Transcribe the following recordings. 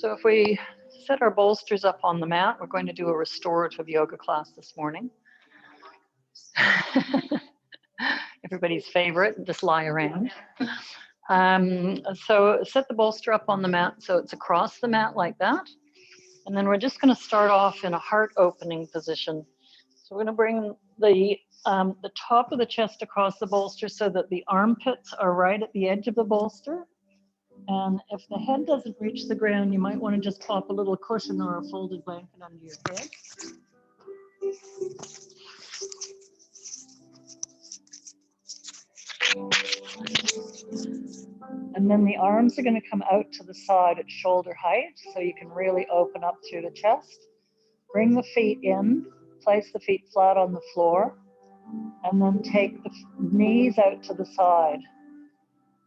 So if we set our bolsters up on the mat, we're going to do a restorative yoga class this morning. Everybody's favorite, just lie around. So set the bolster up on the mat so it's across the mat like that. And then we're just going to start off in a heart opening position. So we're going to bring the top of the chest across the bolster so that the armpits are right at the edge of the bolster. And if the head doesn't reach the ground, you might want to just pop a little cushion or a folded blanket under your head. And then the arms are going to come out to the side at shoulder height, so you can really open up through the chest. Bring the feet in, place the feet flat on the floor, and then take the knees out to the side.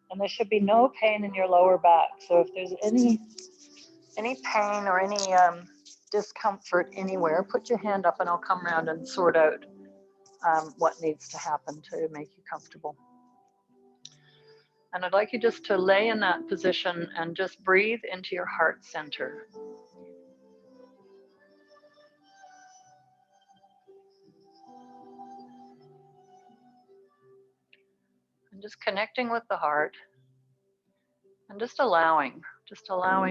And there should be no pain in your lower back. So if there's any pain or any discomfort anywhere, put your hand up and I'll come around and sort out what needs to happen to make you comfortable. And I'd like you just to lay in that position and just breathe into your heart center. And just connecting with the heart and just allowing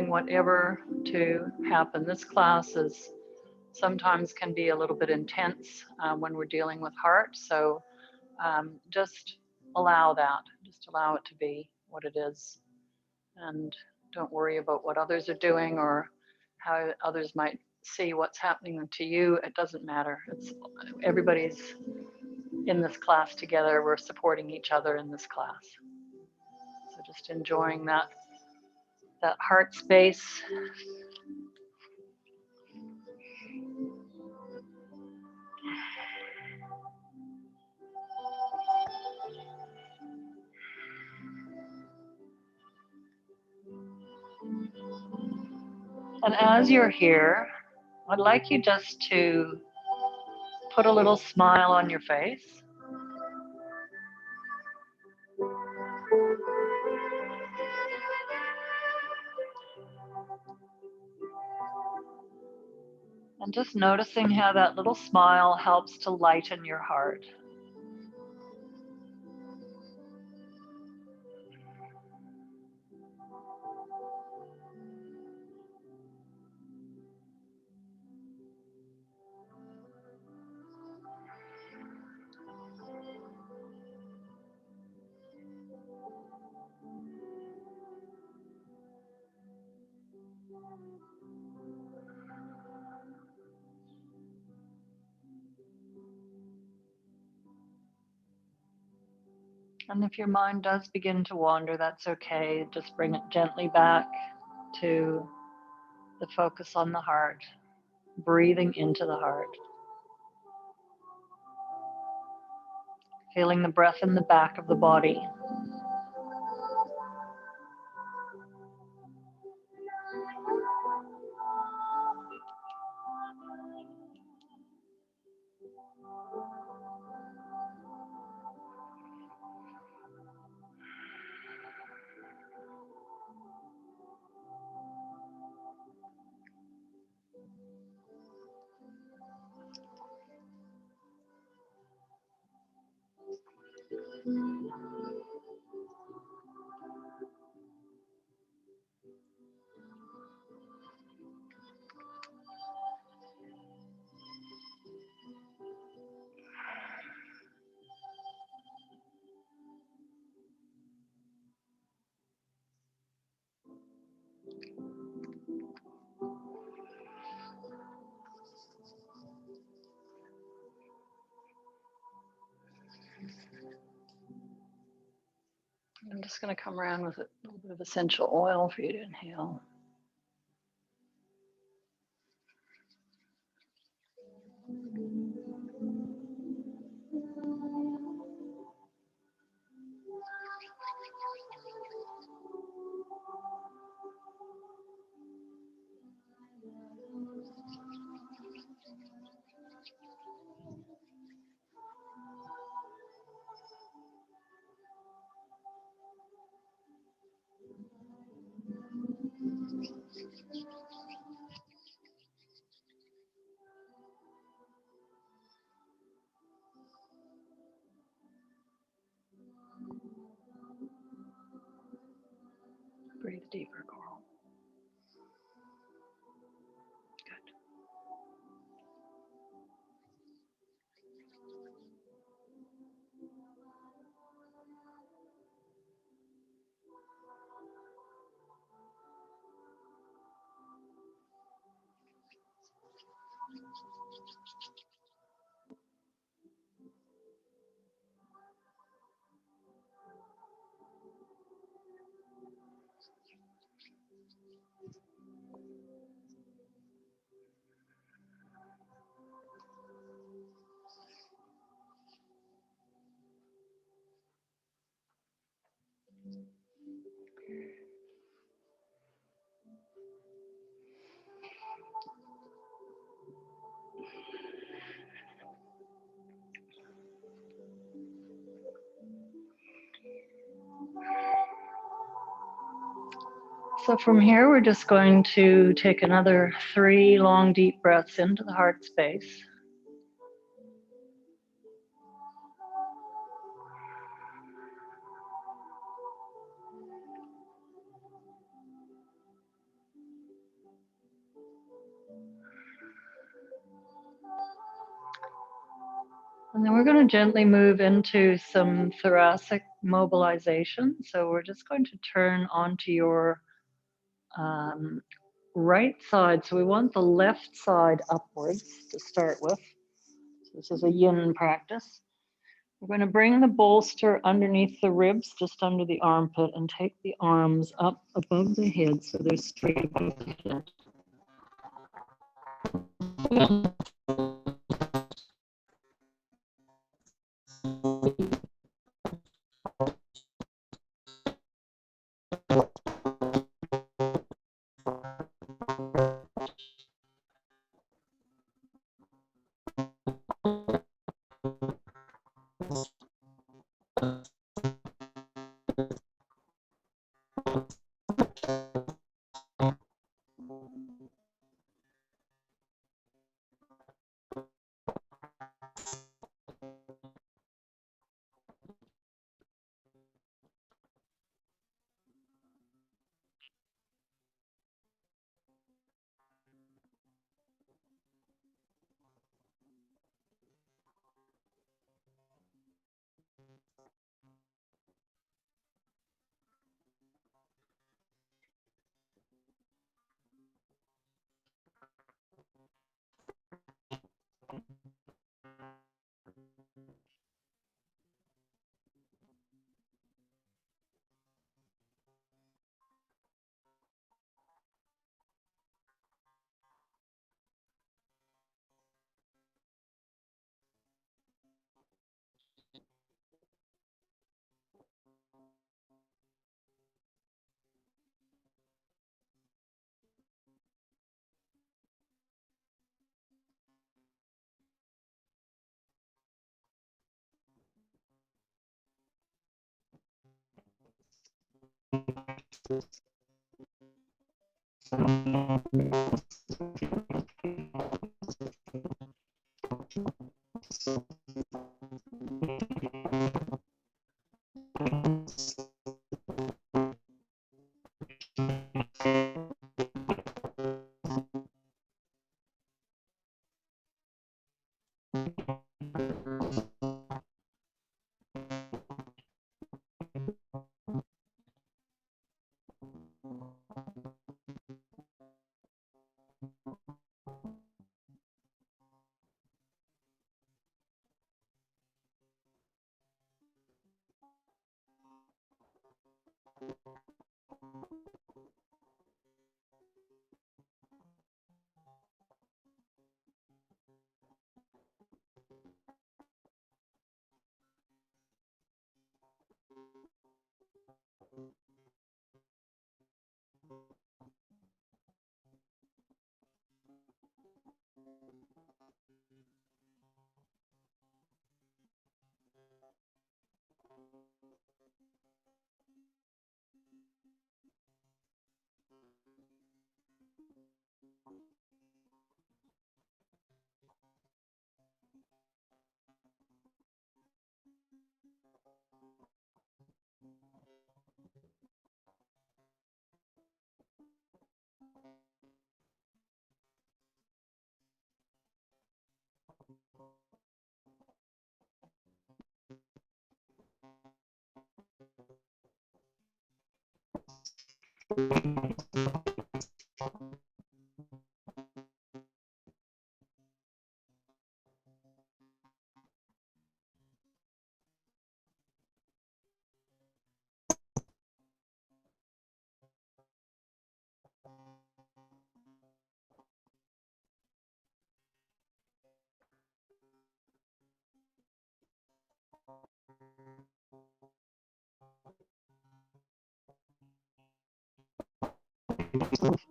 whatever to happen. This class is sometimes can be a little bit intense when we're dealing with heart. So just allow that, just allow it to be what it is. And don't worry about what others are doing or how others might see what's happening to you. It doesn't matter. Everybody's in this class together. We're supporting each other in this class. So just enjoying that heart space. And as you're here, I'd like you just to put a little smile on your face. And just noticing how that little smile helps to lighten your heart. And if your mind does begin to wander, that's okay. Just bring it gently back to the focus on the heart, breathing into the heart. Feeling the breath in the back of the body. I'm just going to come around with a little bit of essential oil for you to inhale. Breathe deeper, Coral. Good. So from here, we're just going to take another 3 long, deep breaths into the heart space. And then we're going to gently move into some thoracic mobilization. So we're just going to turn onto your right side. So we want the left side upwards to start with. So this is a yin practice. We're going to bring the bolster underneath the ribs, just under the armpit, and take the arms up above the head so they're straight above the head.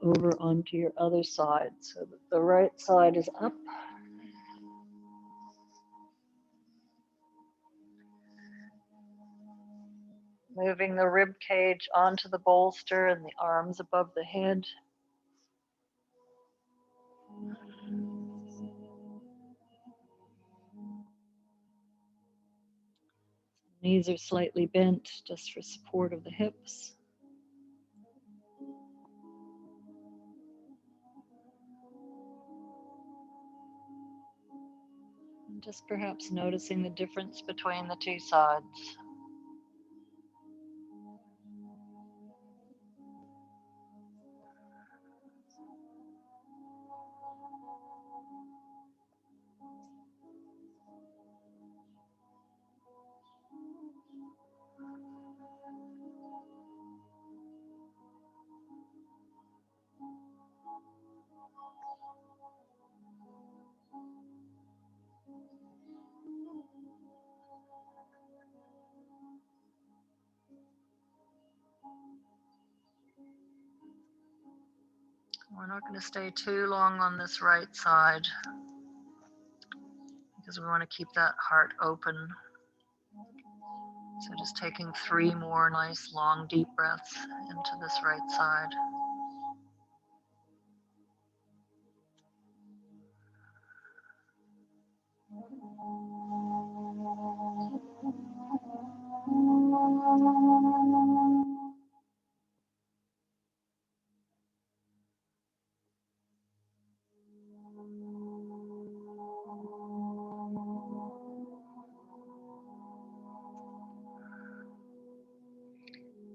Over onto your other side so that the right side is up. Moving the rib cage onto the bolster and the arms above the head. Knees are slightly bent just for support of the hips. And just perhaps noticing the difference between the two sides. We're not going to stay too long on this right side because we want to keep that heart open. So just taking 3 more nice long deep breaths into this right side.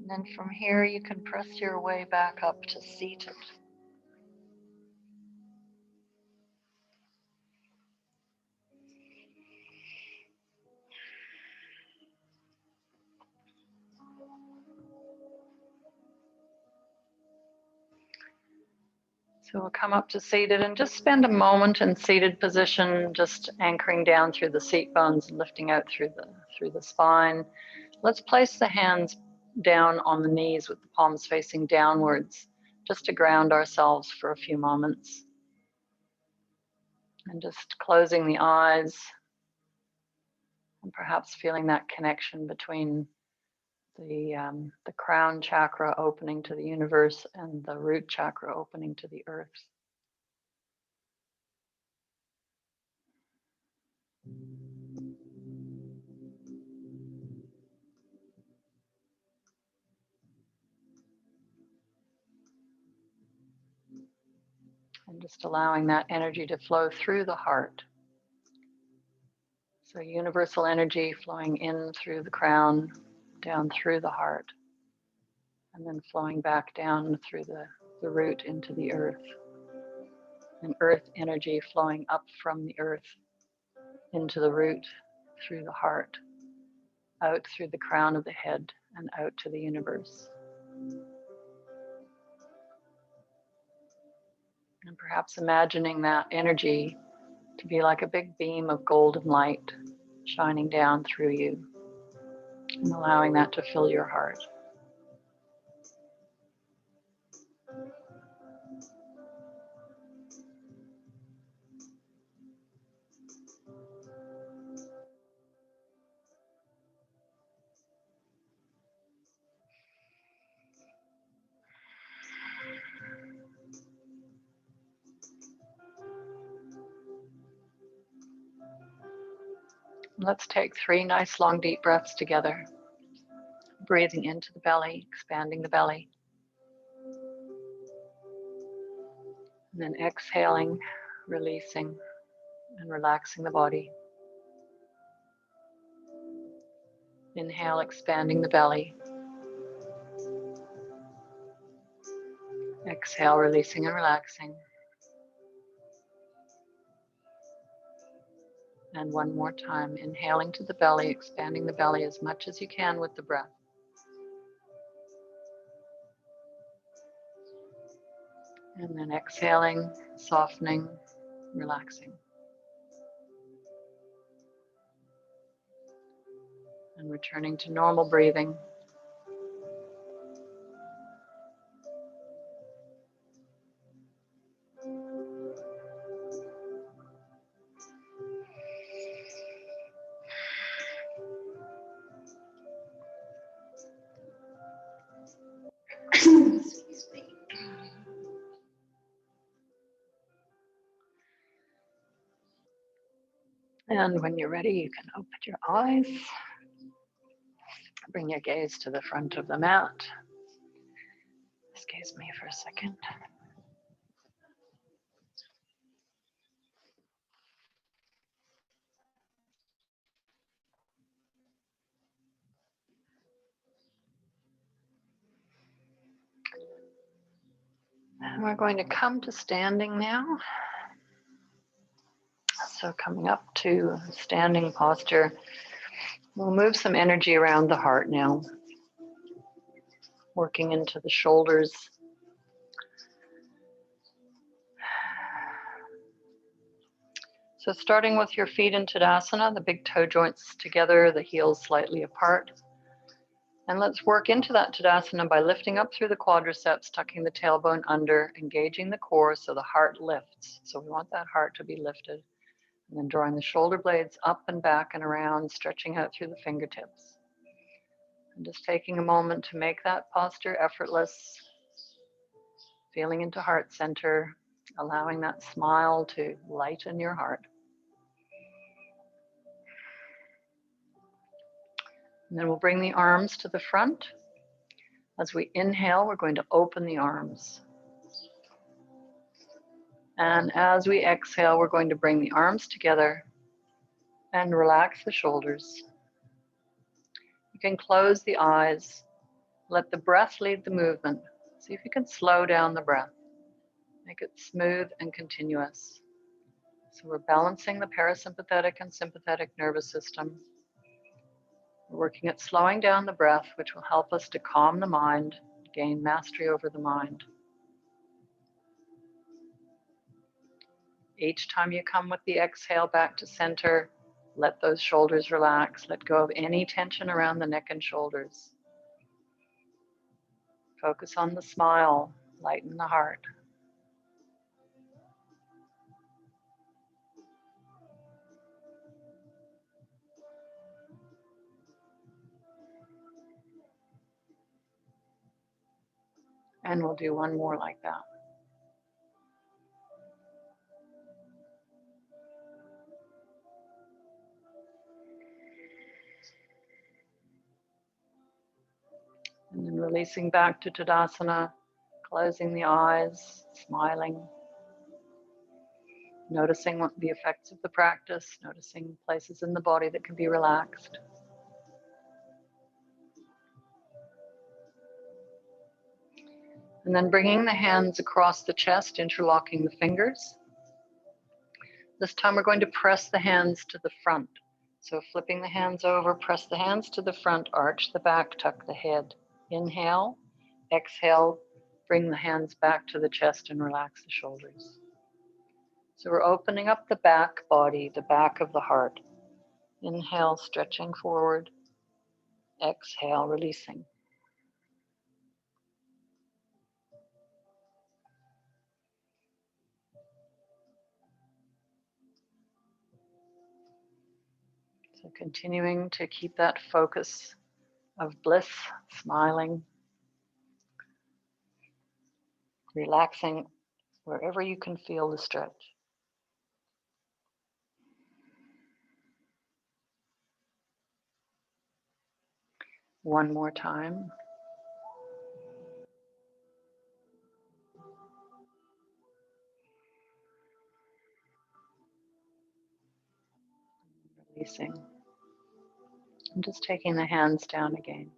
And then from here, you can press your way back up to seated. So we'll come up to seated and just spend a moment in seated position, just anchoring down through the seat bones and lifting out through the spine. Let's place the hands down on the knees with the palms facing downwards, just to ground ourselves for a few moments. And just closing the eyes and perhaps feeling that connection between the crown chakra opening to the universe and the root chakra opening to the earth. And just allowing that energy to flow through the heart. So universal energy flowing in through the crown, down through the heart, and then flowing back down through the root into the earth. And earth energy flowing up from the earth into the root, through the heart, out through the crown of the head, and out to the universe. And perhaps imagining that energy to be like a big beam of golden light shining down through you, and allowing that to fill your heart. Let's take 3 nice long deep breaths together. Breathing into the belly, expanding the belly. And then exhaling, releasing, and relaxing the body. Inhale, expanding the belly. Exhale, releasing and relaxing. And one more time, inhaling to the belly, expanding the belly as much as you can with the breath. And then exhaling, softening, relaxing. And returning to normal breathing. And when you're ready, you can open your eyes. Bring your gaze to the front of the mat. Excuse me for a second. And we're going to come to standing now. So coming up to standing posture, we'll move some energy around the heart now, working into the shoulders. So starting with your feet in Tadasana, the big toe joints together, the heels slightly apart. And let's work into that Tadasana by lifting up through the quadriceps, tucking the tailbone under, engaging the core so the heart lifts. So we want that heart to be lifted. And then drawing the shoulder blades up and back and around, stretching out through the fingertips. And just taking a moment to make that posture effortless, feeling into heart center, allowing that smile to lighten your heart. And then we'll bring the arms to the front. As we inhale, we're going to open the arms. And as we exhale, we're going to bring the arms together and relax the shoulders. You can close the eyes. Let the breath lead the movement. See if you can slow down the breath. Make it smooth and continuous. So we're balancing the parasympathetic and sympathetic nervous system. We're working at slowing down the breath, which will help us to calm the mind, gain mastery over the mind. Each time you come with the exhale back to center, let those shoulders relax. Let go of any tension around the neck and shoulders. Focus on the smile, lighten the heart. And we'll do one more like that. And then releasing back to Tadasana, closing the eyes, smiling. Noticing what the effects of the practice, noticing places in the body that can be relaxed. And then bringing the hands across the chest, interlocking the fingers. This time we're going to press the hands to the front. So flipping the hands over, press the hands to the front, arch the back, tuck the head. Inhale, exhale, bring the hands back to the chest and relax the shoulders. So we're opening up the back body, the back of the heart. Inhale, stretching forward. Exhale, releasing. So continuing to keep that focus of bliss, smiling, relaxing wherever you can feel the stretch. One more time. Releasing. And just taking the hands down again.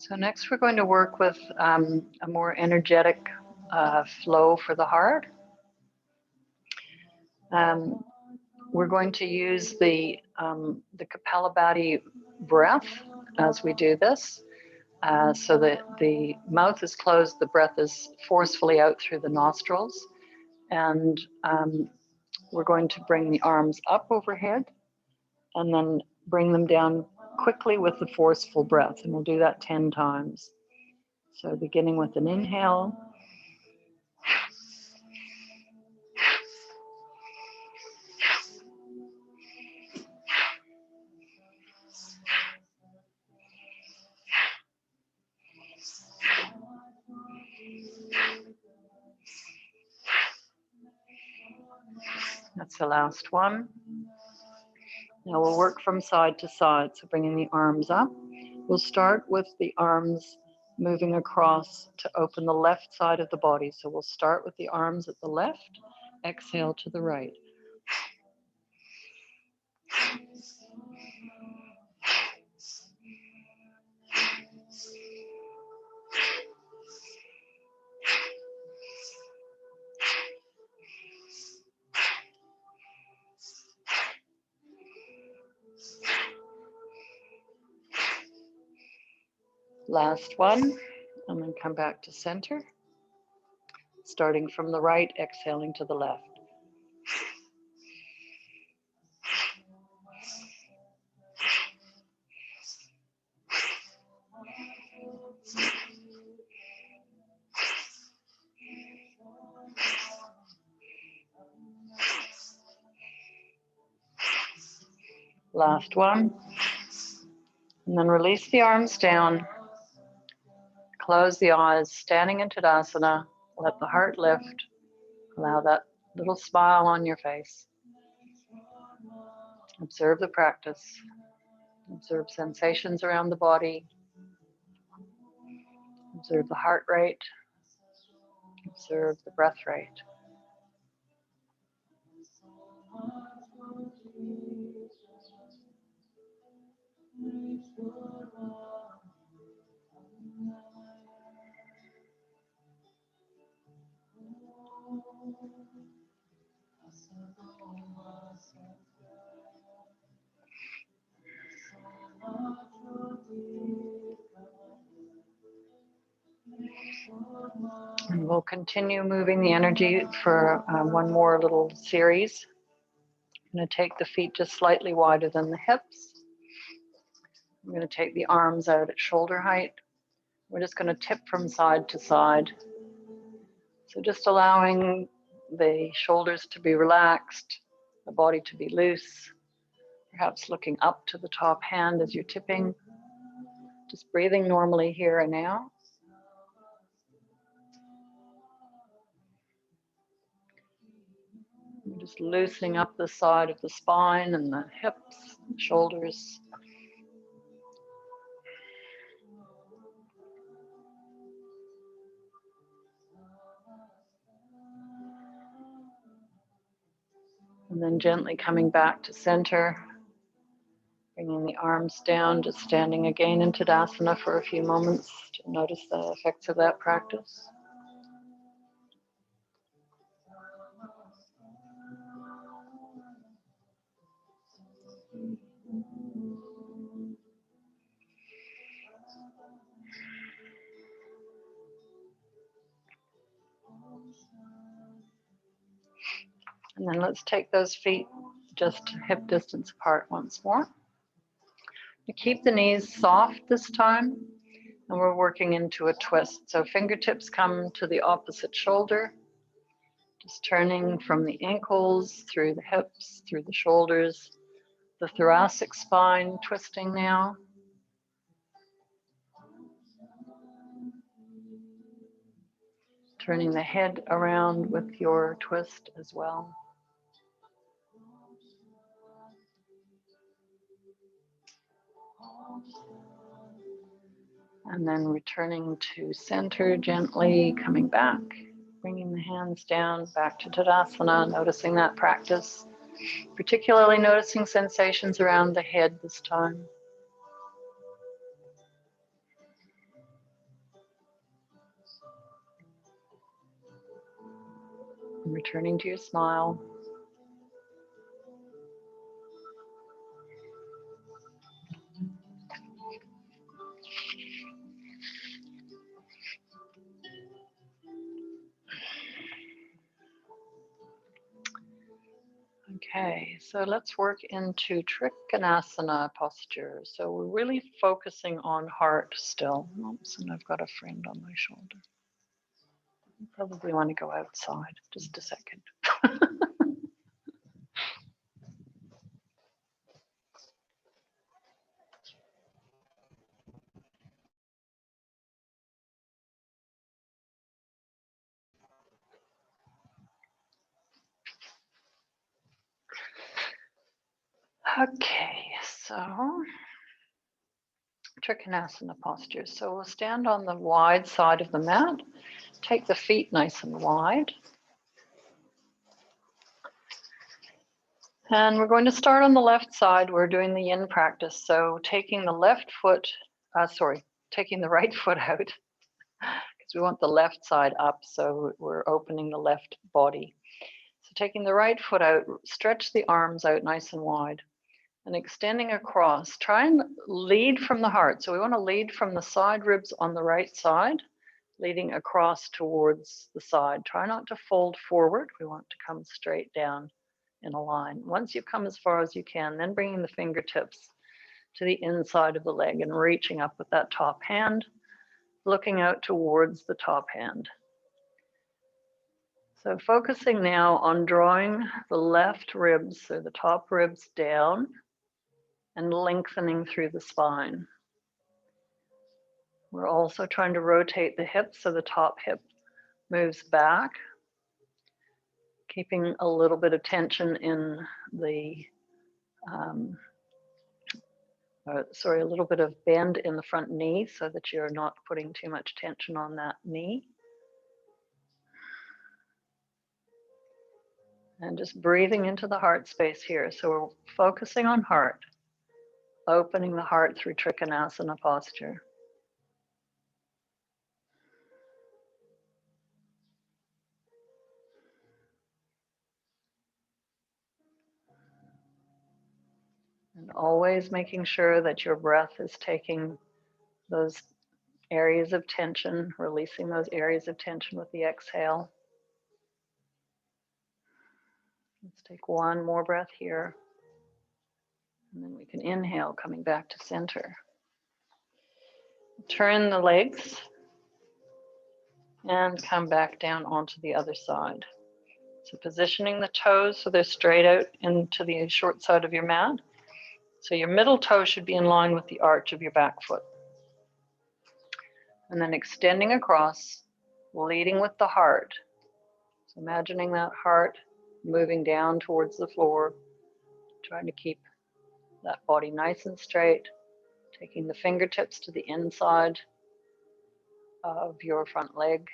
So next we're going to work with a more energetic flow for the heart. We're going to use the Kapalabhati breath as we do this. So that the mouth is closed, the breath is forcefully out through the nostrils. And we're going to bring the arms up overhead and then bring them down quickly with the forceful breath. And we'll do that 10 times. So beginning with an inhale. That's the last one. Now we'll work from side to side, so bringing the arms up. We'll start with the arms moving across to open the left side of the body. So we'll start with the arms at the left, exhale to the right. Last one, and then come back to center. Starting from the right, exhaling to the left. Last one. And then release the arms down. Close the eyes, standing in Tadasana. Let the heart lift. Allow that little smile on your face. Observe the practice. Observe sensations around the body. Observe the heart rate. Observe the breath rate. And we'll continue moving the energy for one more little series. I'm going to take the feet just slightly wider than the hips. I'm going to take the arms out at shoulder height. We're just going to tip from side to side. So just allowing the shoulders to be relaxed, the body to be loose, perhaps looking up to the top hand as you're tipping. Just breathing normally here and now. Just loosening up the side of the spine and the hips, shoulders. And then gently coming back to center, bringing the arms down, just standing again in Tadasana for a few moments to notice the effects of that practice. And then let's take those feet just hip distance apart once more. You keep the knees soft this time, and we're working into a twist. So fingertips come to the opposite shoulder, just turning from the ankles through the hips, through the shoulders, the thoracic spine twisting now. Turning the head around with your twist as well. And then returning to center, gently coming back, bringing the hands down, back to Tadasana, noticing that practice, particularly noticing sensations around the head this time. And returning to your smile. Okay, so let's work into Trikonasana posture. So we're really focusing on heart still. Oops, and I've got a friend on my shoulder. You probably want to go outside. Just a second. Okay, so Trikonasana posture. So we'll stand on the wide side of the mat. Take the feet nice and wide. And we're going to start on the left side. We're doing the yin practice. So taking the right foot out because we want the left side up. So we're opening the left body. So taking the right foot out, stretch the arms out nice and wide and extending across. Try and lead from the heart. So we want to lead from the side ribs on the right side, leading across towards the side. Try not to fold forward. We want to come straight down in a line. Once you've come as far as you can, then bringing the fingertips to the inside of the leg and reaching up with that top hand, looking out towards the top hand. So focusing now on drawing the left ribs, so the top ribs down and lengthening through the spine. We're also trying to rotate the hips so the top hip moves back, keeping a little bit of tension in the, a little bit of bend in the front knee so that you're not putting too much tension on that knee. And just breathing into the heart space here. So we're focusing on heart, opening the heart through Trikonasana posture. And always making sure that your breath is taking those areas of tension, releasing those areas of tension with the exhale. Let's take one more breath here. And then we can inhale, coming back to center. Turn the legs and come back down onto the other side. So positioning the toes so they're straight out into the short side of your mat. So your middle toe should be in line with the arch of your back foot. And then extending across, leading with the heart. So imagining that heart moving down towards the floor, trying to keep that body nice and straight, taking the fingertips to the inside of your front leg,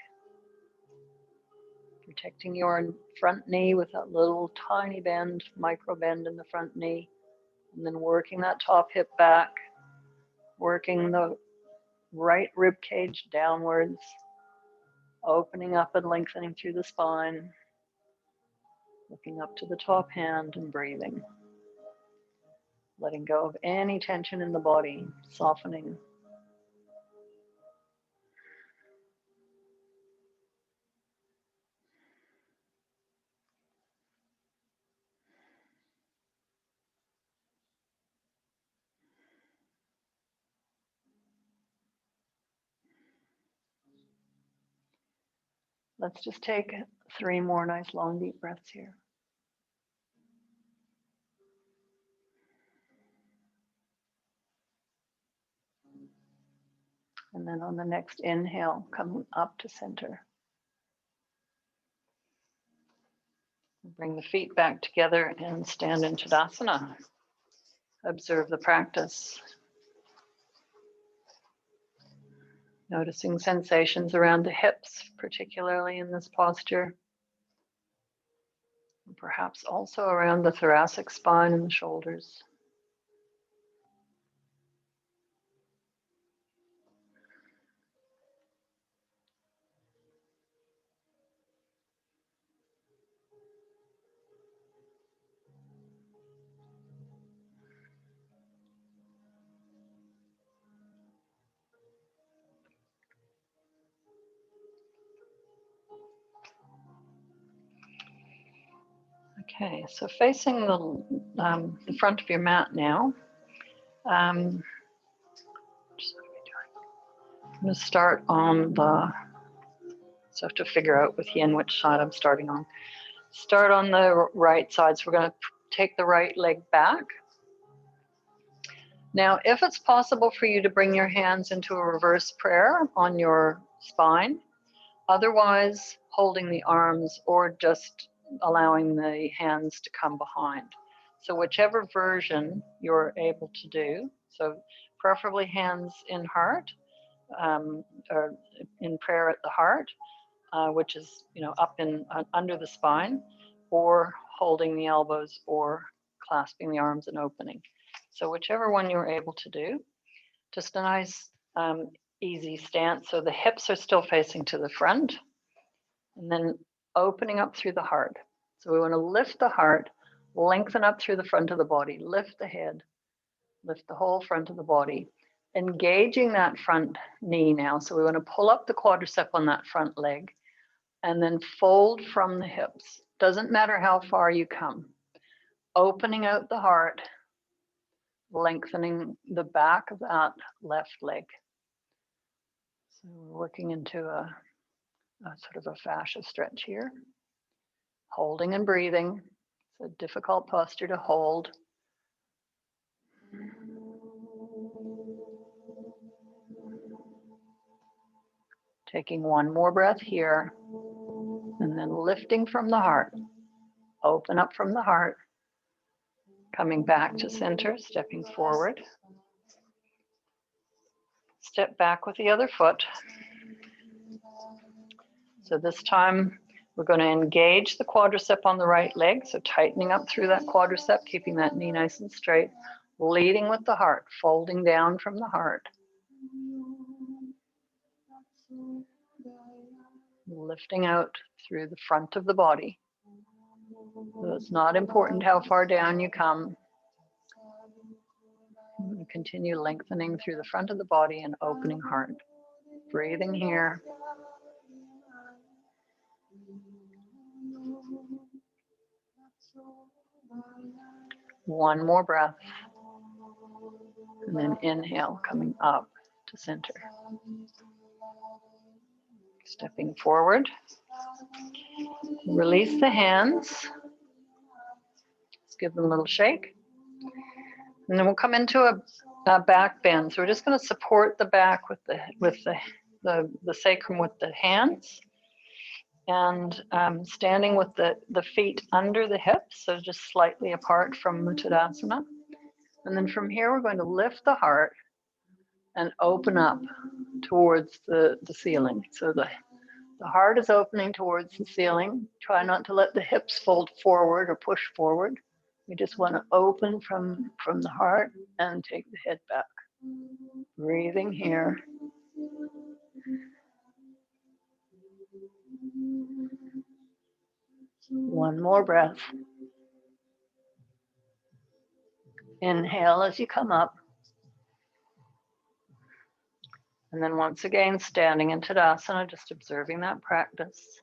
protecting your front knee with that little tiny bend, micro bend in the front knee, and then working that top hip back, working the right rib cage downwards, opening up and lengthening through the spine, looking up to the top hand and breathing. Letting go of any tension in the body, softening. Let's just take 3 more nice long deep breaths here. And then on the next inhale, coming up to center. Bring the feet back together and stand in Tadasana. Observe the practice. Noticing sensations around the hips, particularly in this posture. And perhaps also around the thoracic spine and the shoulders. Okay, so facing the front of your mat now. Just what are we doing? I'm going to start on the, so I have to figure out with Yin which side I'm starting on. Start on the right side. So we're going to take the right leg back. Now, if it's possible for you to bring your hands into a reverse prayer on your spine, otherwise holding the arms or just allowing the hands to come behind. So whichever version you're able to do, so preferably hands in heart, or in prayer at the heart, which is, you know, up in under the spine, or holding the elbows or clasping the arms and opening. So whichever one you're able to do, just a nice easy stance. So the hips are still facing to the front, and then opening up through the heart. So we want to lift the heart, lengthen up through the front of the body, lift the head, lift the whole front of the body, engaging that front knee now. So we want to pull up the quadricep on that front leg and then fold from the hips. Doesn't matter how far you come. Opening out the heart, lengthening the back of that left leg. So we're working into a sort of a fascia stretch here. Holding and breathing. It's a difficult posture to hold. Taking one more breath here, and then lifting from the heart. Open up from the heart. Coming back to center, stepping forward. Step back with the other foot. So this time we're going to engage the quadricep on the right leg. So tightening up through that quadricep, keeping that knee nice and straight. Leading with the heart, folding down from the heart. Lifting out through the front of the body. So it's not important how far down you come. Continue lengthening through the front of the body and opening heart. Breathing here. One more breath. And then inhale, coming up to center. Stepping forward. Release the hands. Let's give them a little shake. And then we'll come into a back bend. So we're just going to support the back with the sacrum with the hands. And standing with the feet under the hips, so just slightly apart from Tadasana. And then from here, we're going to lift the heart and open up towards the ceiling. So the heart is opening towards the ceiling. Try not to let the hips fold forward or push forward. We just want to open from the heart and take the head back. Breathing here. One more breath. Inhale as you come up. And then once again, standing in Tadasana, just observing that practice.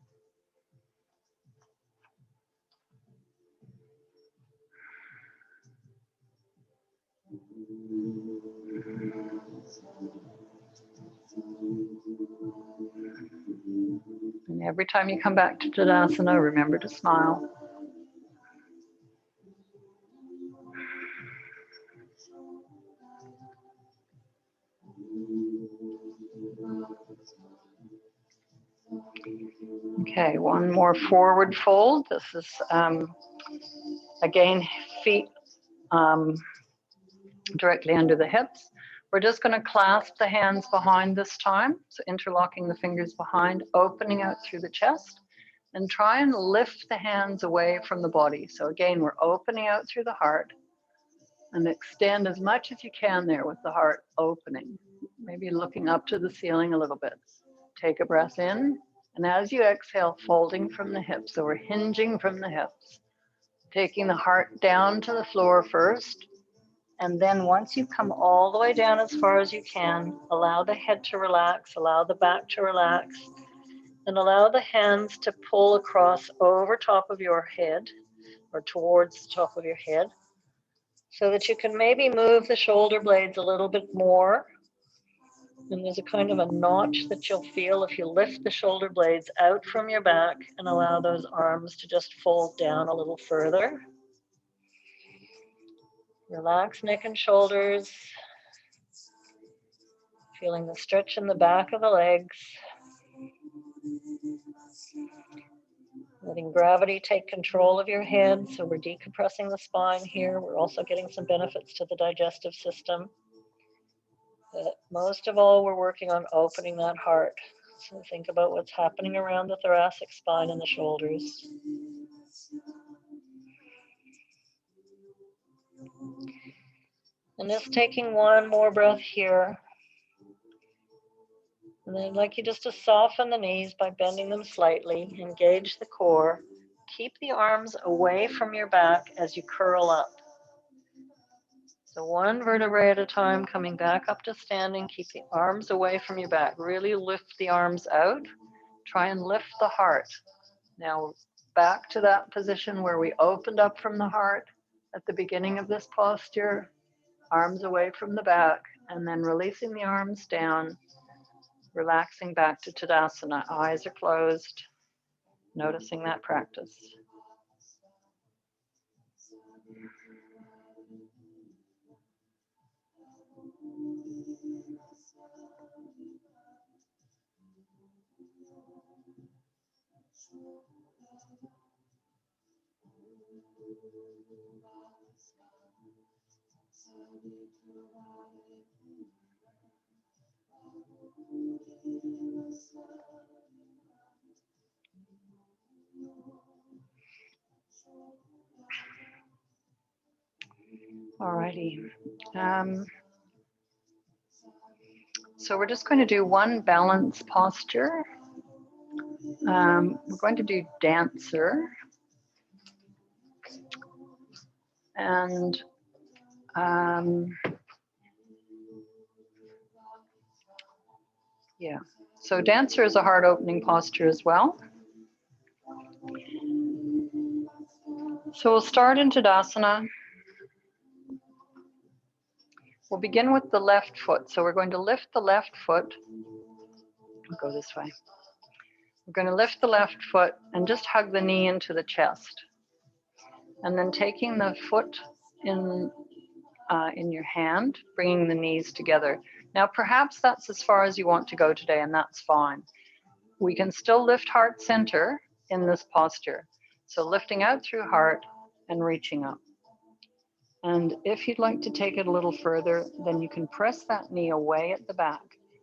And every time you come back to Tadasana, remember to smile. Okay, one more forward fold. This is, again, feet directly under the hips. We're just going to clasp the hands behind this time. So interlocking the fingers behind, opening out through the chest, and try and lift the hands away from the body. So again, we're opening out through the heart and extend as much as you can there with the heart opening. Maybe looking up to the ceiling a little bit. Take a breath in, and as you exhale, folding from the hips. So we're hinging from the hips. Taking the heart down to the floor first. And then once you come all the way down as far as you can, allow the head to relax, allow the back to relax, and allow the hands to pull across over top of your head. or towards the top of your head, so that you can maybe move the shoulder blades a little bit more. And there's a kind of a notch that you'll feel if you lift the shoulder blades out from your back and allow those arms to just fold down a little further. Relax neck and shoulders, feeling the stretch in the back of the legs. Letting gravity take control of your head, so we're decompressing the spine here. We're also getting some benefits to the digestive system. But most of all, we're working on opening that heart. So think about what's happening around the thoracic spine and the shoulders. And just taking one more breath here. And then I'd like you just to soften the knees by bending them slightly. Engage the core. Keep the arms away from your back as you curl up. So one vertebrae at a time, coming back up to standing. Keep the arms away from your back. Really lift the arms out. Try and lift the heart. Now back to that position where we opened up from the heart at the beginning of this posture. Arms away from the back, and then releasing the arms down, relaxing back to Tadasana. Eyes are closed, noticing that practice. Alrighty. So we're just going to do one balance posture. We're going to do dancer. And yeah, so dancer is a heart opening posture as well. So we'll start in Tadasana. We'll begin with the left foot. So we're going to lift the left foot. I'll go this way. We're going to lift the left foot and just hug the knee into the chest. And then taking the foot in your hand, bringing the knees together. Now, perhaps that's as far as you want to go today, and that's fine. We can still lift heart center in this posture. So lifting out through heart and reaching up. And if you'd like to take it a little further, then you can press that knee away at the back.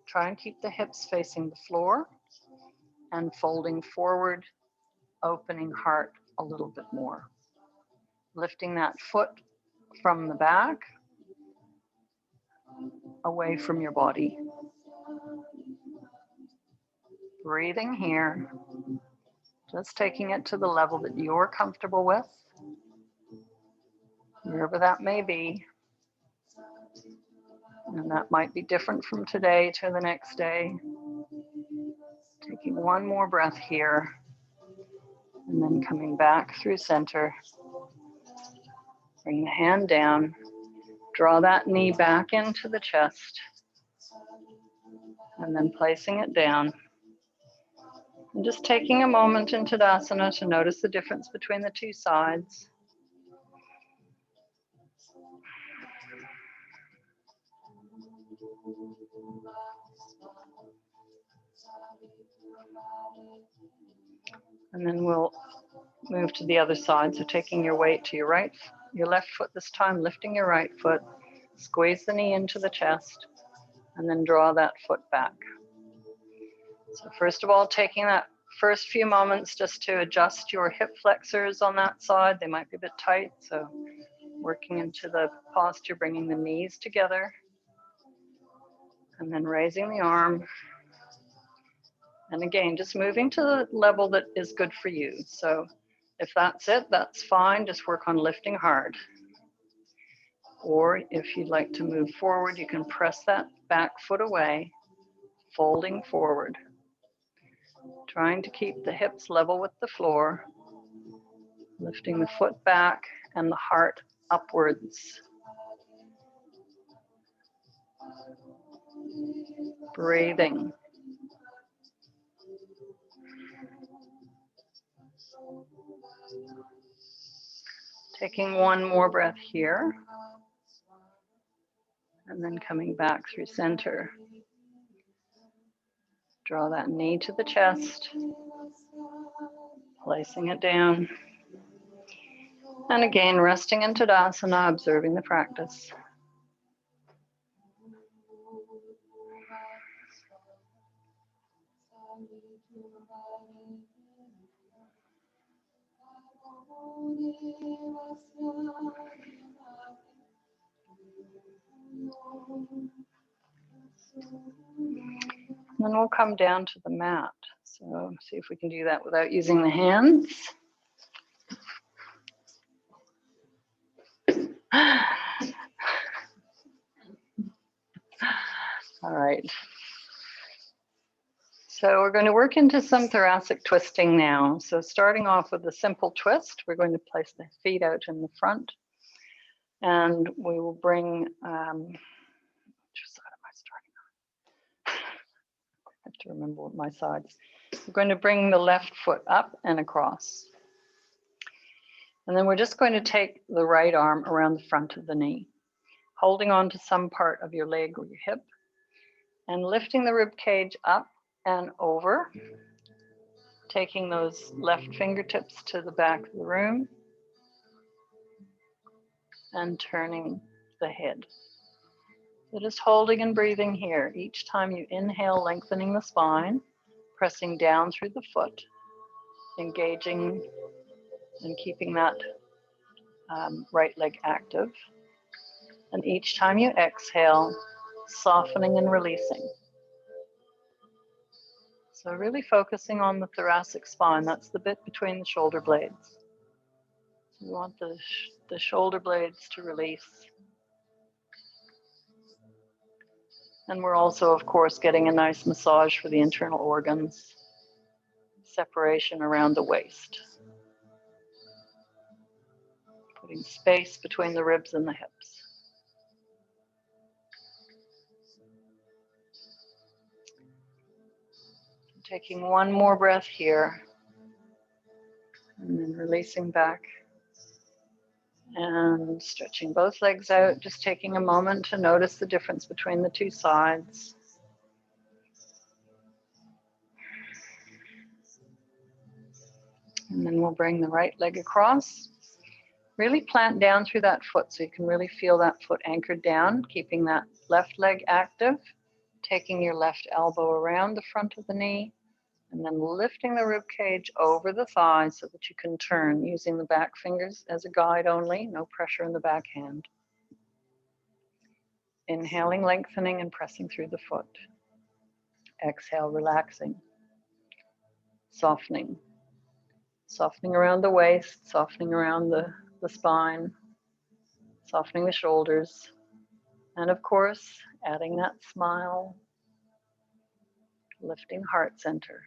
Try and keep the hips facing the floor and folding forward, opening heart a little bit more. Lifting that foot from the back, away from your body. Breathing here, just taking it to the level that you're comfortable with, wherever that may be. And that might be different from today to the next day. Taking one more breath here, and then coming back through center. Bring the hand down, draw that knee back into the chest, and then placing it down. And just taking a moment in Tadasana to notice the difference between the two sides. And then we'll move to the other side. So taking your weight to your right, your left foot this time, lifting your right foot, squeeze the knee into the chest, and then draw that foot back. So first of all, taking that first few moments just to adjust your hip flexors on that side. They might be a bit tight, so working into the posture, bringing the knees together, and then raising the arm. And again, just moving to the level that is good for you. So if that's it, that's fine. Just work on lifting hard. Or if you'd like to move forward, you can press that back foot away, folding forward. Trying to keep the hips level with the floor. Lifting the foot back and the heart upwards. Breathing. Taking one more breath here. And then coming back through center. Draw that knee to the chest. Placing it down. And again, resting in Tadasana, observing the practice. Then we'll come down to the mat. So see if we can do that without using the hands. All right. So we're going to work into some thoracic twisting now. So starting off with a simple twist, we're going to place the feet out in the front. And we will bring, which side am I starting on? I have to remember what my sides. We're going to bring the left foot up and across. And then we're just going to take the right arm around the front of the knee, holding on to some part of your leg or your hip, and lifting the rib cage up and over, taking those left fingertips to the back of the room, and turning the head. So just holding and breathing here. Each time you inhale, lengthening the spine, pressing down through the foot, engaging and keeping that right leg active. And each time you exhale, softening and releasing. So really focusing on the thoracic spine. That's the bit between the shoulder blades. You want the shoulder blades to release. And we're also, of course, getting a nice massage for the internal organs. Separation around the waist. Putting space between the ribs and the hips. Taking one more breath here. And then releasing back. And stretching both legs out, just taking a moment to notice the difference between the two sides. And then we'll bring the right leg across. Really plant down through that foot so you can really feel that foot anchored down, keeping that left leg active, taking your left elbow around the front of the knee, and then lifting the rib cage over the thigh so that you can turn using the back fingers as a guide only, no pressure in the back hand. Inhaling, lengthening, and pressing through the foot. Exhale, relaxing. Softening. Softening around the waist, softening around the spine, softening the shoulders, and of course, adding that smile, lifting heart center.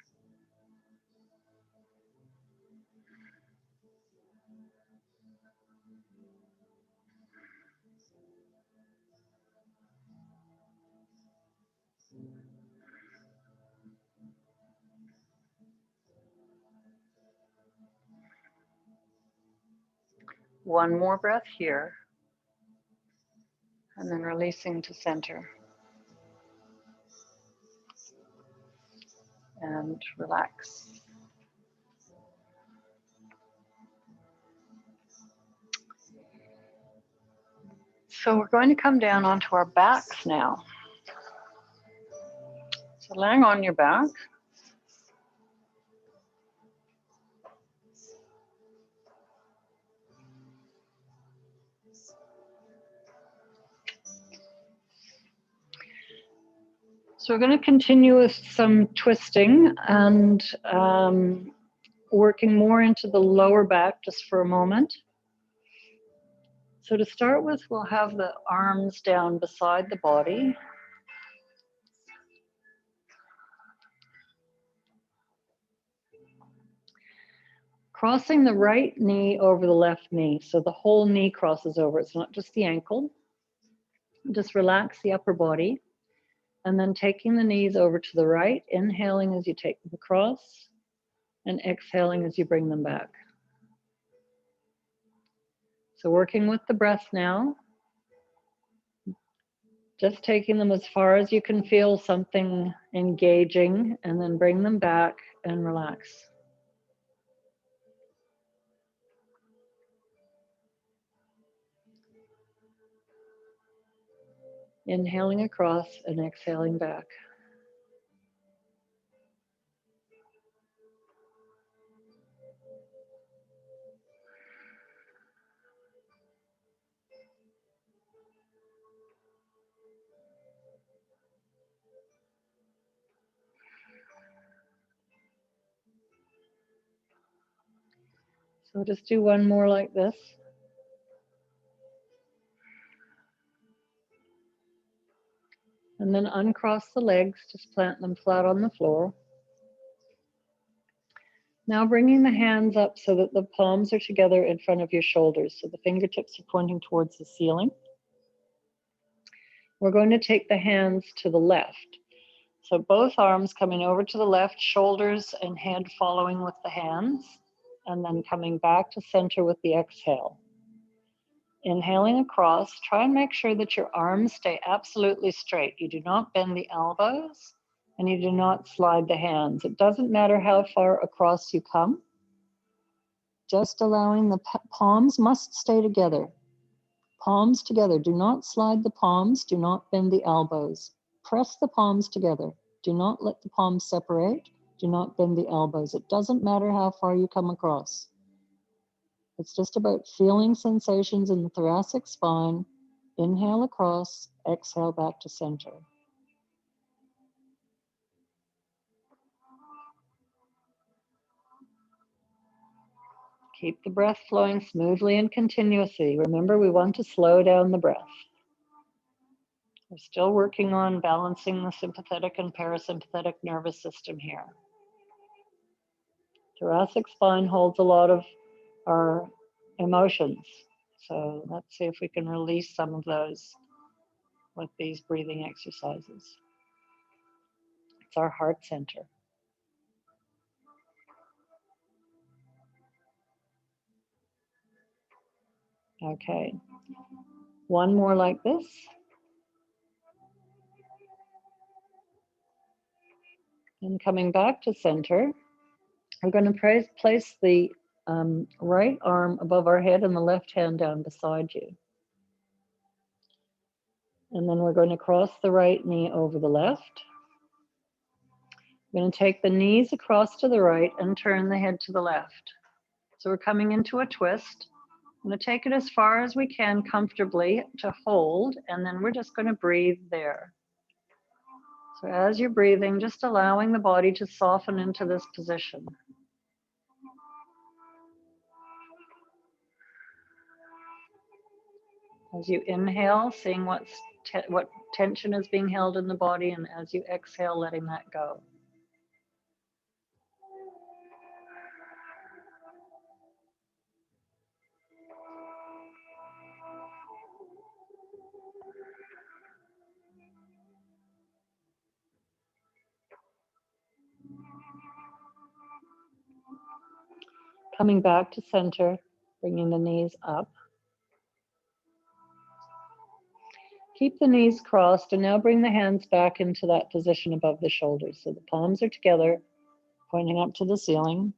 One more breath here, and then releasing to center. And relax. So we're going to come down onto our backs now. So lying on your back. So we're going to continue with some twisting and working more into the lower back just for a moment. So to start with, we'll have the arms down beside the body. Crossing the right knee over the left knee. So the whole knee crosses over. It's not just the ankle. Just relax the upper body. And then taking the knees over to the right, inhaling as you take them across, and exhaling as you bring them back. So working with the breath now. Just taking them as far as you can feel something engaging, and then bring them back and relax. Inhaling across and exhaling back. So just do one more like this. And then uncross the legs, just plant them flat on the floor. Now bringing the hands up so that the palms are together in front of your shoulders. So the fingertips are pointing towards the ceiling. We're going to take the hands to the left. So both arms coming over to the left, shoulders and head following with the hands, and then coming back to center with the exhale. Inhaling across, try and make sure that your arms stay absolutely straight. You do not bend the elbows and you do not slide the hands. It doesn't matter how far across you come, just allowing the palms must stay together. Palms together. Do not slide the palms. Do not bend the elbows. Press the palms together. Do not let the palms separate. Do not bend the elbows. It doesn't matter how far you come across. It's just about feeling sensations in the thoracic spine. Inhale across, exhale back to center. Keep the breath flowing smoothly and continuously. Remember, we want to slow down the breath. We're still working on balancing the sympathetic and parasympathetic nervous system here. Thoracic spine holds a lot of our emotions. So let's see if we can release some of those with these breathing exercises. It's our heart center. Okay, one more like this. And coming back to center, we're going to place the right arm above our head and the left hand down beside you. And then we're going to cross the right knee over the left. We're going to take the knees across to the right and turn the head to the left. So we're coming into a twist. I'm going to take it as far as we can comfortably to hold, and then we're just going to breathe there. So as you're breathing, just allowing the body to soften into this position. As you inhale, seeing what tension is being held in the body, and as you exhale, letting that go. Coming back to center, bringing the knees up. Keep the knees crossed and now bring the hands back into that position above the shoulders. So the palms are together, pointing up to the ceiling.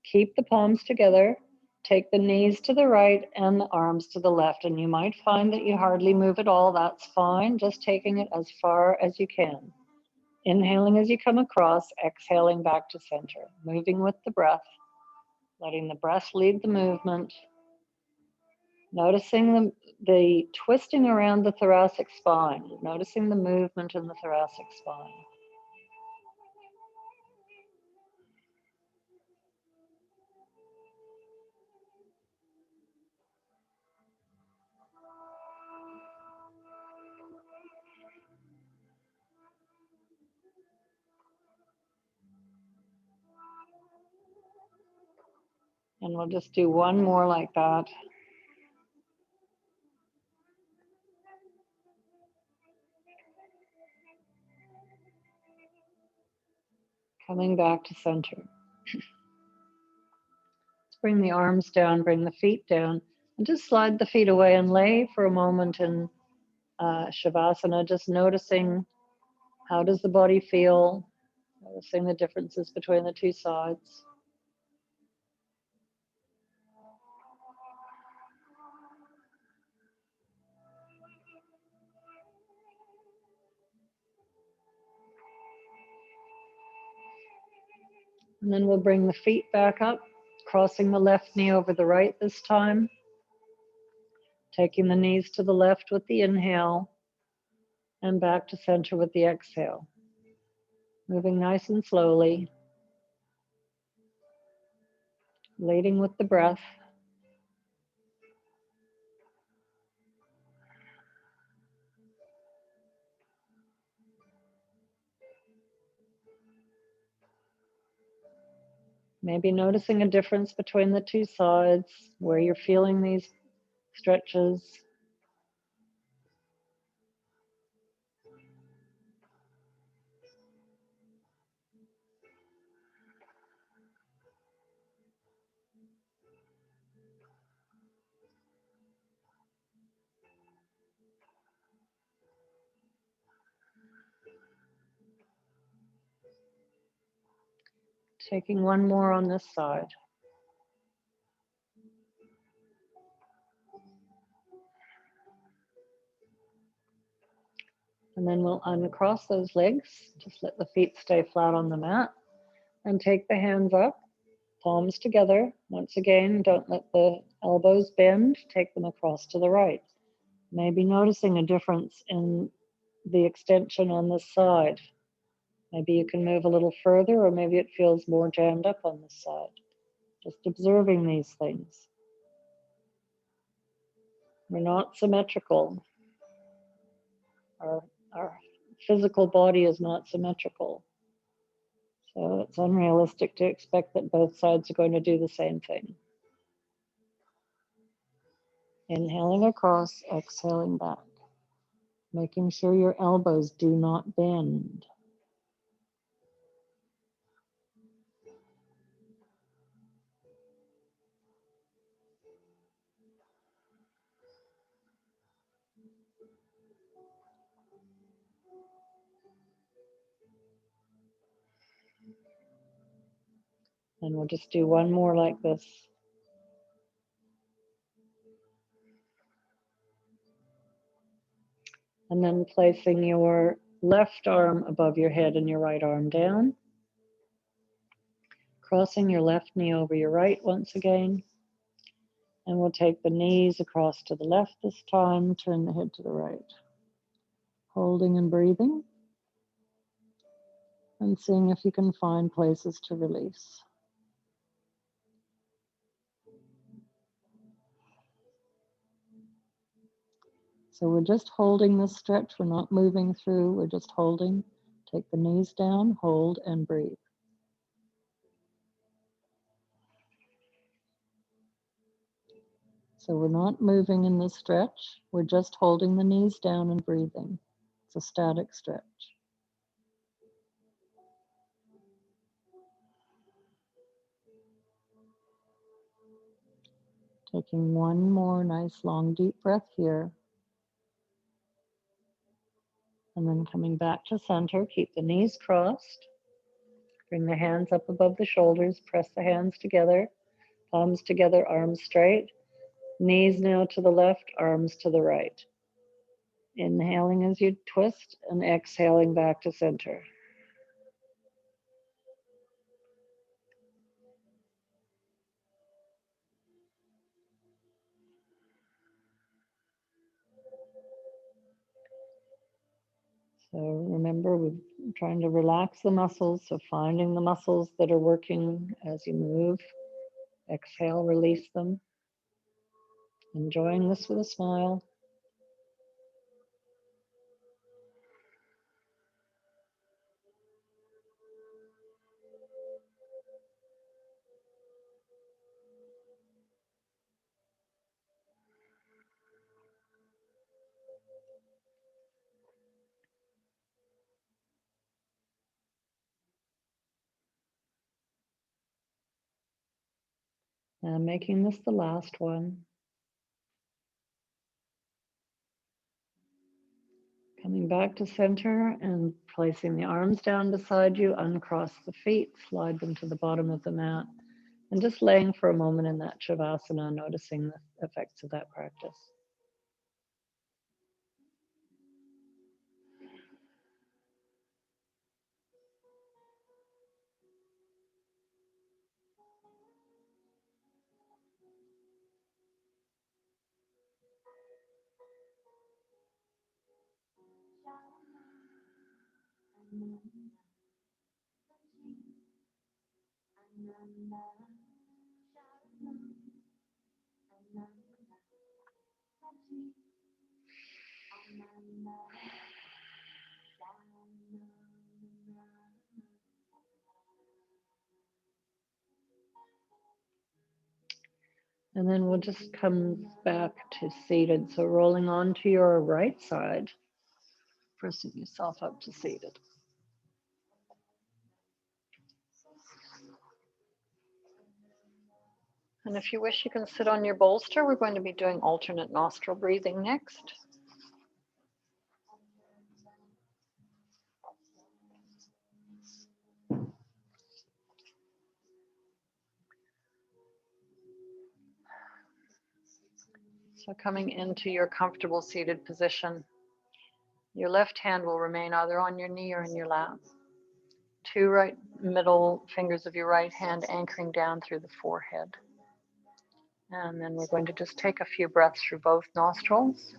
Keep the palms together. Take the knees to the right and the arms to the left. And you might find that you hardly move at all. That's fine. Just taking it as far as you can. Inhaling as you come across, exhaling back to center. Moving with the breath, letting the breath lead the movement. Noticing the twisting around the thoracic spine. Noticing the movement in the thoracic spine. And we'll just do one more like that. Coming back to center. Let's bring the arms down, bring the feet down, and just slide the feet away and lay for a moment in Shavasana, just noticing how does the body feel, noticing the differences between the two sides. And then we'll bring the feet back up, crossing the left knee over the right this time. Taking the knees to the left with the inhale and back to center with the exhale. Moving nice and slowly, leading with the breath. Maybe noticing a difference between the two sides, where you're feeling these stretches. Taking one more on this side. And then we'll uncross those legs. Just let the feet stay flat on the mat. And take the hands up, palms together. Once again, don't let the elbows bend. Take them across to the right. Maybe noticing a difference in the extension on this side. Maybe you can move a little further, or maybe it feels more jammed up on this side. Just observing these things. We're not symmetrical. Our physical body is not symmetrical. So it's unrealistic to expect that both sides are going to do the same thing. Inhaling across, exhaling back. Making sure your elbows do not bend. And we'll just do one more like this. And then placing your left arm above your head and your right arm down. Crossing your left knee over your right once again. And we'll take the knees across to the left this time, turn the head to the right. Holding and breathing. And seeing if you can find places to release. So we're just holding this stretch. We're not moving through. We're just holding. Take the knees down, hold, and breathe. So we're not moving in this stretch. We're just holding the knees down and breathing. It's a static stretch. Taking one more nice long deep breath here. And then coming back to center, keep the knees crossed. Bring the hands up above the shoulders, press the hands together, palms together, arms straight. Knees now to the left, arms to the right. Inhaling as you twist and exhaling back to center. So remember, we're trying to relax the muscles, so finding the muscles that are working as you move. Exhale, release them. Enjoying this with a smile. And making this the last one. Coming back to center and placing the arms down beside you, uncross the feet, slide them to the bottom of the mat, and just laying for a moment in that Shavasana, noticing the effects of that practice. And then we'll just come back to seated. So rolling onto your right side, pressing yourself up to seated. And if you wish, you can sit on your bolster. We're going to be doing alternate nostril breathing next. So coming into your comfortable seated position, your left hand will remain either on your knee or in your lap. Two right middle fingers of your right hand anchoring down through the forehead. And then we're going to just take a few breaths through both nostrils.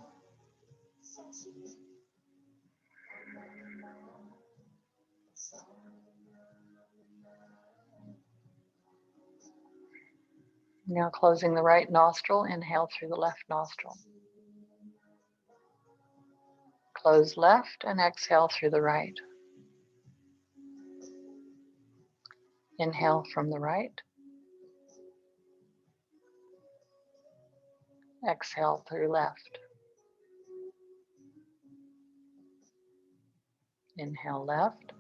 Now closing the right nostril, inhale through the left nostril. Close left and exhale through the right. Inhale from the right. Exhale through left. Inhale left.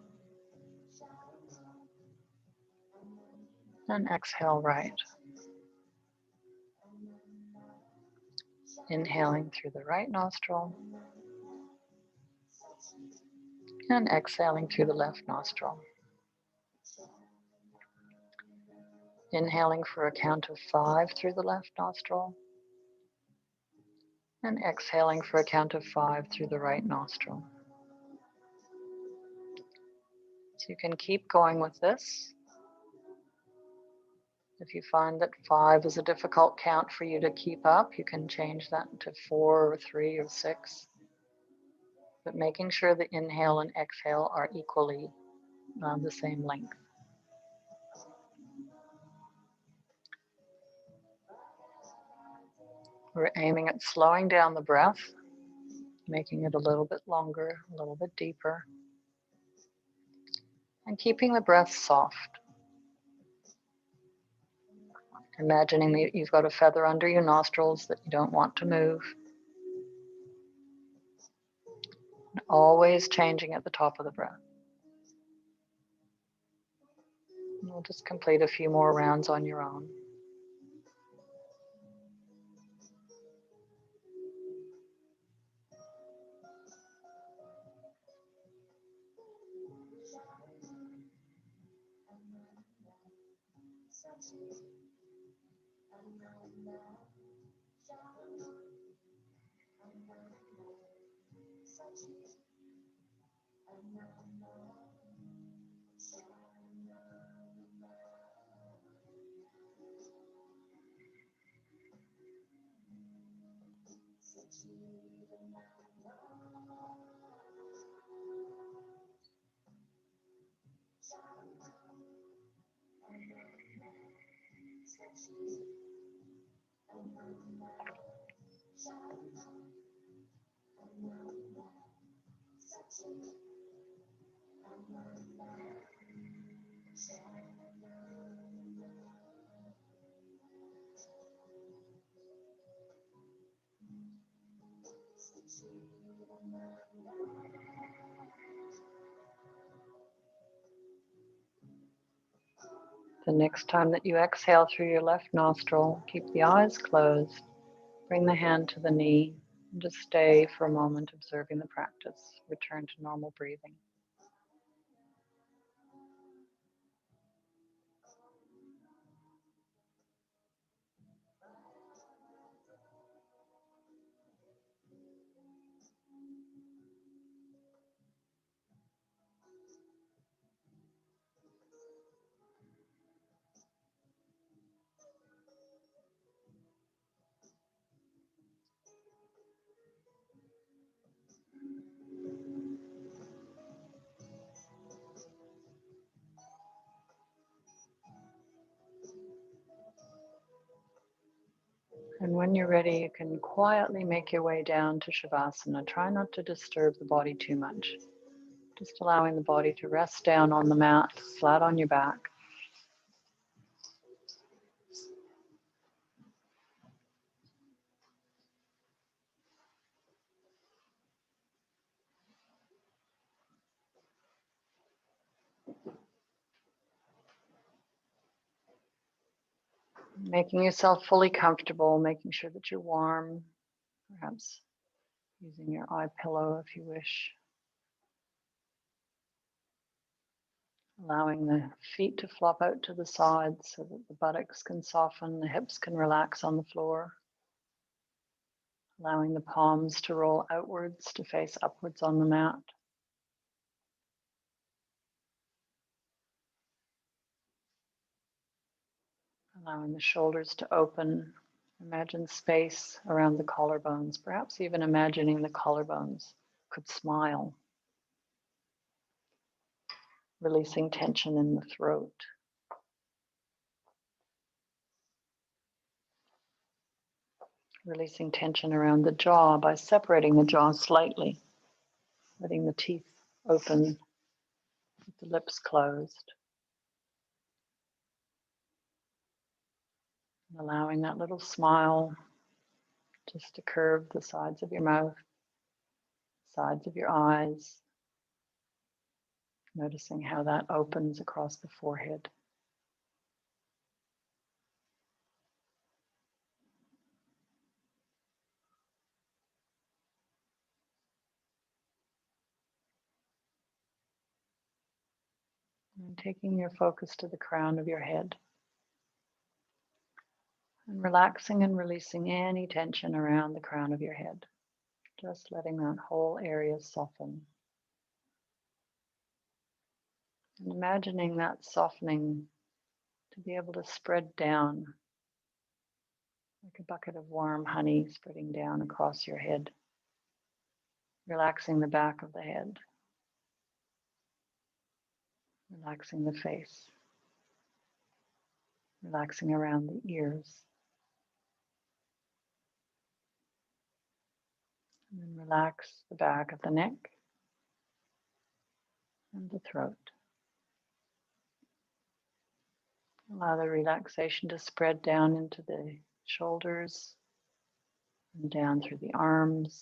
And exhale right. Inhaling through the right nostril. And exhaling through the left nostril. Inhaling for a count of 5 through the left nostril. And exhaling for a count of 5 through the right nostril. So you can keep going with this. If you find that 5 is a difficult count for you to keep up, you can change that to 4 or 3 or 6. But making sure the inhale and exhale are equally the same length. We're aiming at slowing down the breath, making it a little bit longer, a little bit deeper, and keeping the breath soft. Imagining that you've got a feather under your nostrils that you don't want to move. And always changing at the top of the breath. And we'll just complete a few more rounds on your own. The next time that you exhale through your left nostril, keep the eyes closed, bring the hand to the knee, and just stay for a moment observing the practice. Return to normal breathing. And when you're ready, you can quietly make your way down to Shavasana. Try not to disturb the body too much. Just allowing the body to rest down on the mat, flat on your back. Making yourself fully comfortable, making sure that you're warm, perhaps using your eye pillow if you wish. Allowing the feet to flop out to the sides so that the buttocks can soften, the hips can relax on the floor. Allowing the palms to roll outwards to face upwards on the mat. Allowing the shoulders to open. Imagine space around the collarbones, perhaps even imagining the collarbones could smile. Releasing tension in the throat. Releasing tension around the jaw by separating the jaw slightly, letting the teeth open, with the lips closed. And allowing that little smile just to curve the sides of your mouth, sides of your eyes, noticing how that opens across the forehead. And taking your focus to the crown of your head. And relaxing and releasing any tension around the crown of your head. Just letting that whole area soften. And imagining that softening to be able to spread down like a bucket of warm honey spreading down across your head. Relaxing the back of the head. Relaxing the face. Relaxing around the ears. And then relax the back of the neck and the throat. Allow the relaxation to spread down into the shoulders and down through the arms,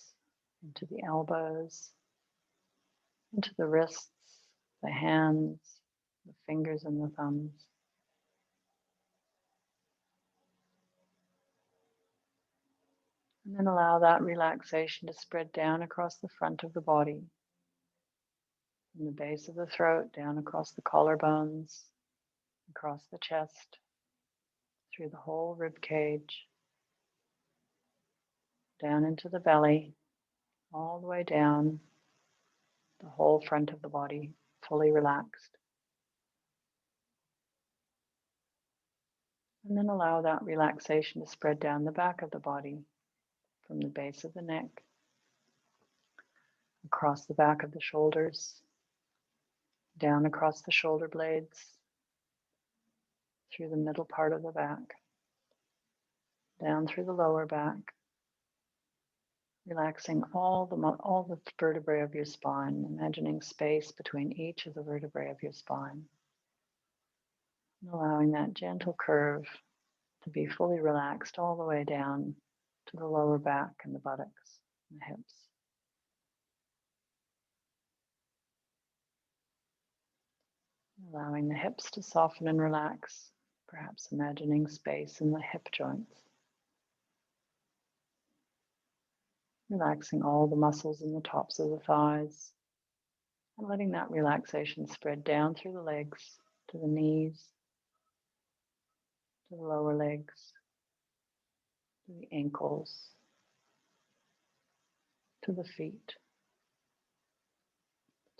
into the elbows, into the wrists, the hands, the fingers and the thumbs. And then allow that relaxation to spread down across the front of the body, from the base of the throat, down across the collarbones, across the chest, through the whole rib cage, down into the belly, all the way down, the whole front of the body, fully relaxed. And then allow that relaxation to spread down the back of the body, from the base of the neck, across the back of the shoulders, down across the shoulder blades, through the middle part of the back, down through the lower back, relaxing all the vertebrae of your spine, imagining space between each of the vertebrae of your spine, and allowing that gentle curve to be fully relaxed all the way down to the lower back and the buttocks and the hips. Allowing the hips to soften and relax, perhaps imagining space in the hip joints. Relaxing all the muscles in the tops of the thighs and letting that relaxation spread down through the legs, to the knees, to the lower legs, to the ankles, to the feet,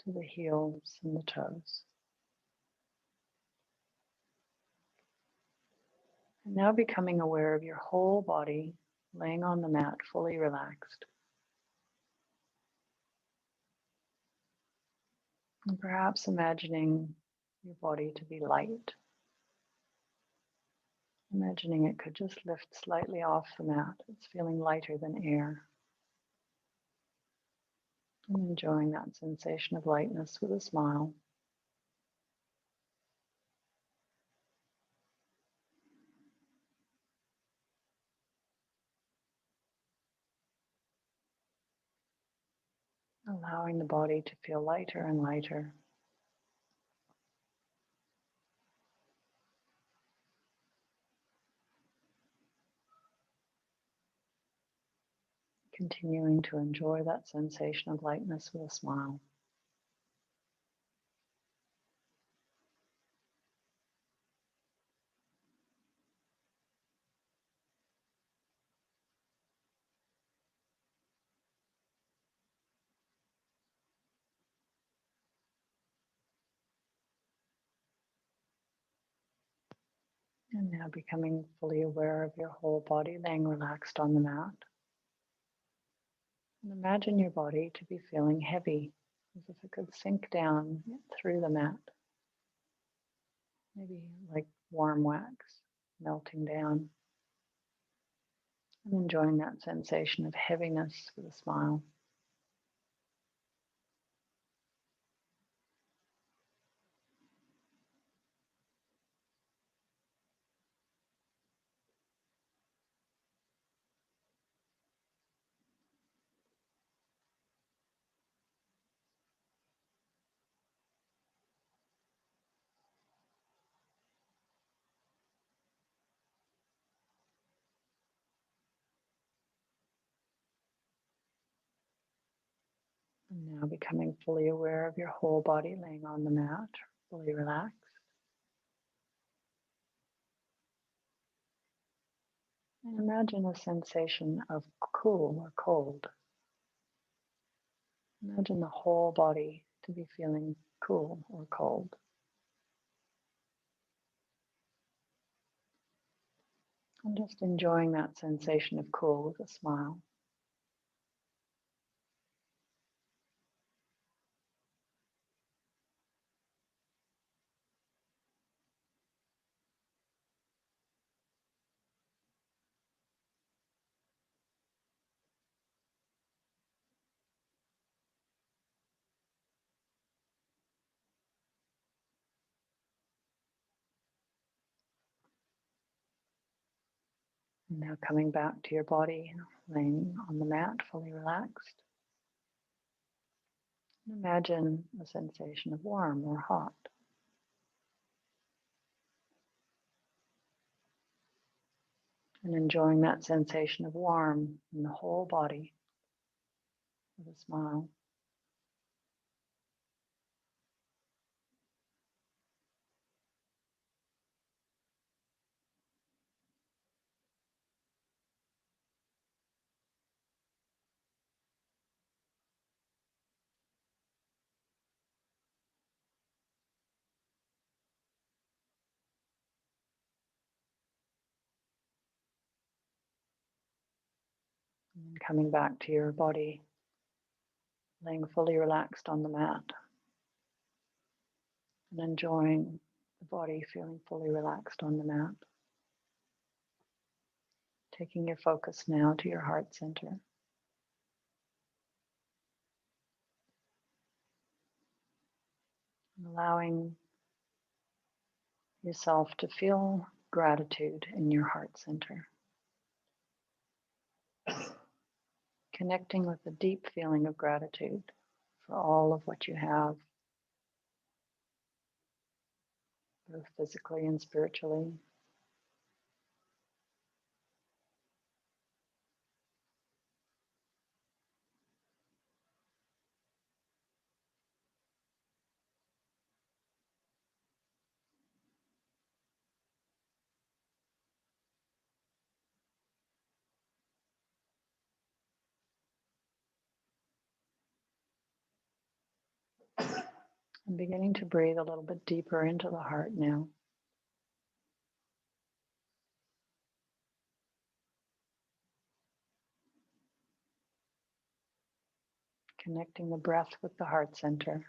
to the heels and the toes. And now becoming aware of your whole body laying on the mat fully relaxed. And perhaps imagining your body to be light. Imagining it could just lift slightly off the mat. It's feeling lighter than air. And enjoying that sensation of lightness with a smile. Allowing the body to feel lighter and lighter. Continuing to enjoy that sensation of lightness with a smile. And now becoming fully aware of your whole body laying relaxed on the mat. And imagine your body to be feeling heavy, as if it could sink down through the mat. Maybe like warm wax melting down. And enjoying that sensation of heaviness with a smile. And now becoming fully aware of your whole body laying on the mat, fully relaxed. And imagine a sensation of cool or cold. Imagine the whole body to be feeling cool or cold. And just enjoying that sensation of cool with a smile. And now coming back to your body, laying on the mat, fully relaxed. And imagine a sensation of warm or hot. And enjoying that sensation of warm in the whole body with a smile. And then coming back to your body, laying fully relaxed on the mat. And enjoying the body feeling fully relaxed on the mat. Taking your focus now to your heart center. And allowing yourself to feel gratitude in your heart center. Connecting with a deep feeling of gratitude for all of what you have. both physically and spiritually. I'm beginning to breathe a little bit deeper into the heart now. Connecting the breath with the heart center.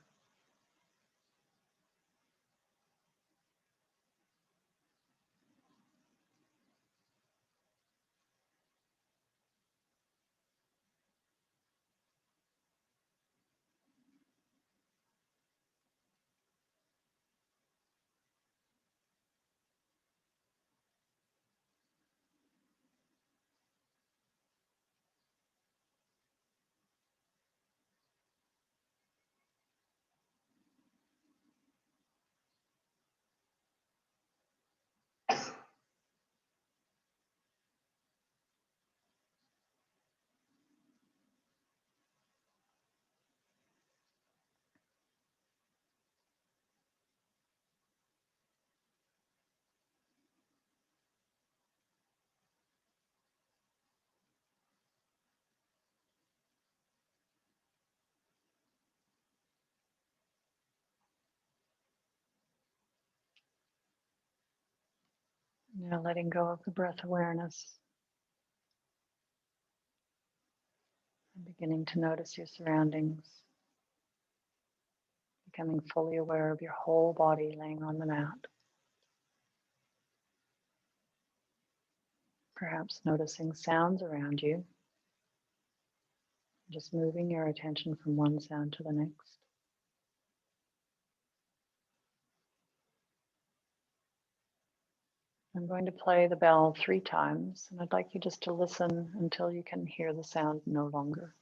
Now letting go of the breath awareness. And beginning to notice your surroundings. Becoming fully aware of your whole body laying on the mat. Perhaps noticing sounds around you. Just moving your attention from one sound to the next. I'm going to play the bell 3 times, and I'd like you just to listen until you can hear the sound no longer.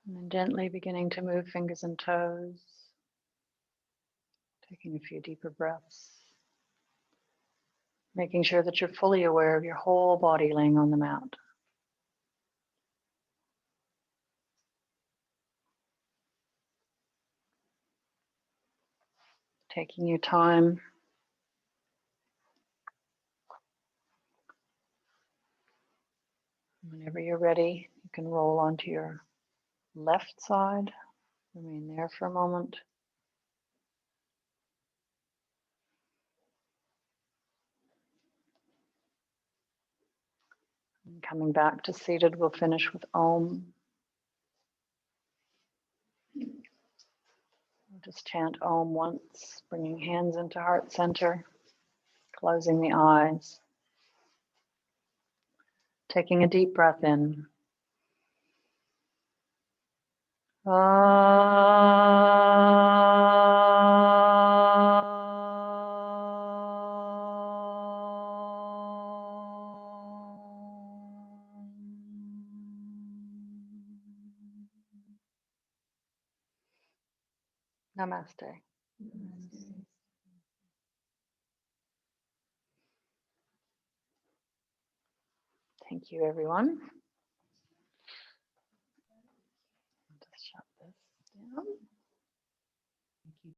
And then gently beginning to move fingers and toes. Taking a few deeper breaths. Making sure that you're fully aware of your whole body laying on the mat. Taking your time. Whenever you're ready, you can roll onto your left side. Remain there for a moment. And coming back to seated, we'll finish with Om. Just chant Om once, bringing hands into heart center, closing the eyes, taking a deep breath in. Namaste. Thank you, everyone. Just shut this down.